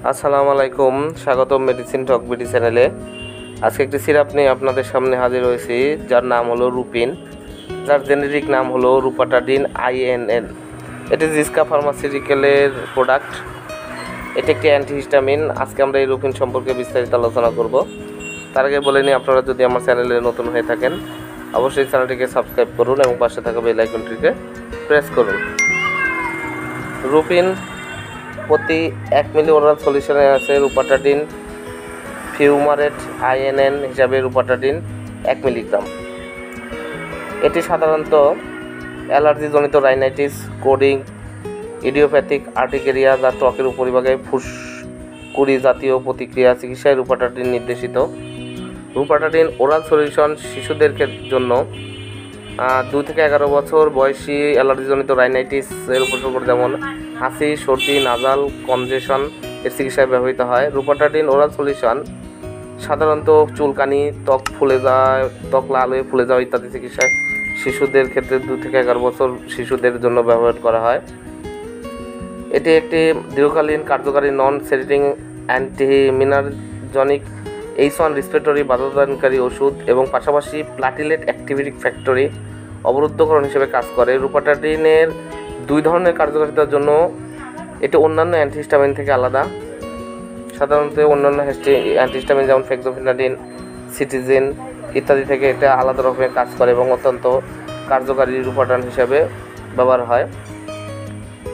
আসসালামু আলাইকুম, স্বাগতম মেডিসিন টক বিডি চ্যানেলে। আজকে একটি সিরাপ নিয়ে আপনাদের সামনে হাজির হয়েছি, যার নাম হলো রুপিন, যার জেনেরিক নাম হলো রুপাটাডিন INN। এটি জিসকা ফার্মাসিউটিক্যালের প্রোডাক্ট। এটি একটি অ্যান্টিহিস্টামিন। আজকে আমরা এই রুপিন সম্পর্কে বিস্তারিত আলোচনা করব। তার আগে বলে নিই, আপনারা যদি আমার চ্যানেলে নতুন হয়ে থাকেন অবশ্যই চ্যানেলটিকে সাবস্ক্রাইব করুন এবং পাশে থাকা বেল আইকনটিকে প্রেস করুন। রুপিন প্রতি 1 মিলি ওরাল সলিউশনে আছে রুপাটাডিন ফিউমারেট INN হিসাবে রুপাটাডিন 1 মিলিগ্রাম। এটি সাধারণত অ্যালার্জিজনিত রাইনাইটিস, কোডিং, ইডিওপ্যাথিক আর্টিকেরিয়া যা ত্বকের উপরিভাগে ফুসকুড়ি জাতীয় প্রতিক্রিয়া চিকিৎসায় রুপাটাডিন নির্দেশিত। রুপাটাডিন ওরাল সলিউশন শিশুদের জন্য 2 থেকে 11 বছর বয়সী অ্যালার্জিজনিত রাইনাইটিসের উপসর্গ যেমন হাঁচি, সর্দি, নাজাল কনজেশন এর চিকিৎসায় ব্যবহৃত হয়। রুপাটাডিন ওরাল সলিউশন সাধারণত চুলকানি, ত্বক ফুলে যাওয়া, ত্বক লাল হয়ে ফুলে যাওয়া ইত্যাদি চিকিৎসায় শিশুদের ক্ষেত্রে 2 থেকে 11 বছর শিশুদের জন্য ব্যবহার করা হয়। এটি একটি দীর্ঘকালীন কার্যকারী নন সেডেটিং অ্যান্টিমিনারজনিক H1 রেসপিরেটরি বাধাদানকারী ওষুধ এবং পাশাপাশি প্লাটিলেট অ্যাক্টিভিটি ফ্যাক্টরি অবরুদ্ধকরণ হিসেবে কাজ করে। রুপাটাডিনের 2 ধরনের কার্যকারিতার জন্য এটি অন্যান্য অ্যান্টিহিস্টামিন থেকে আলাদা। সাধারণত অন্যান্য অ্যান্টিহিস্টামিন যেমন ফেক্সোফেনাডিন, সিটিজিন ইত্যাদি থেকে এটা আলাদা রকমের কাজ করে এবং অত্যন্ত কার্যকারী রুপাটাডিন হিসাবে ব্যবহার হয়।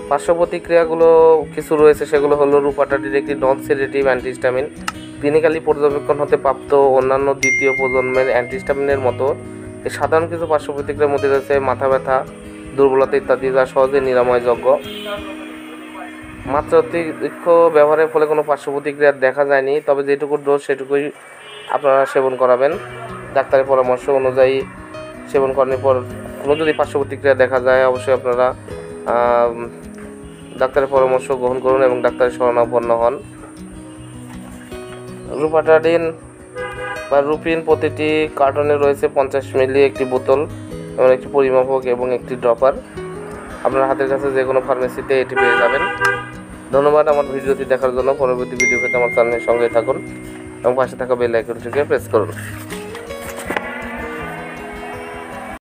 পার্শ্ব প্রতিক্রিয়াগুলো কিছু রয়েছে, সেগুলো হলো রুপাটাডিন একটি নন সেডেটিভ অ্যান্টিহিস্টামিন। ক্লিনিক্যালি পর্যবেক্ষণ হতে প্রাপ্ত অন্যান্য দ্বিতীয় প্রজন্মের অ্যান্টিহিস্টামিনের মতো এই সাধারণ কিছু পার্শ্ব প্রতিক্রিয়ার মধ্যে রয়েছে মাথা ব্যথা, দুর্বলতা ইত্যাদি, যা সহজে নিরাময়যোগ্য। মাত্রাতিরিক্ত ব্যবহারের ফলে কোনো পার্শ্ব প্রতিক্রিয়া দেখা যায়নি, তবে যেটুকু ডোজ সেটুকুই আপনারা সেবন করাবেন। ডাক্তারের পরামর্শ অনুযায়ী সেবন করার পর কোনো যদি পার্শ্ব প্রতিক্রিয়া দেখা যায় অবশ্যই আপনারা ডাক্তারের পরামর্শ গ্রহণ করুন এবং ডাক্তারের শরণাপন্ন হন। রুপাটাডিন বা রুপিন প্রতিটি কার্টনে রয়েছে 50 মিলি একটি বোতল এবং একটি পরিমাপক এবং একটি ড্রপার। আপনার হাতের কাছে যে কোনো ফার্মেসিতে এটি পেয়ে যাবেন। ধন্যবাদ আমার ভিডিওটি দেখার জন্য। পরবর্তী ভিডিও পেতে আমার চ্যানেলের সঙ্গে থাকুন এবং পাশে থাকা বেল আইকনটিকে প্রেস করুন।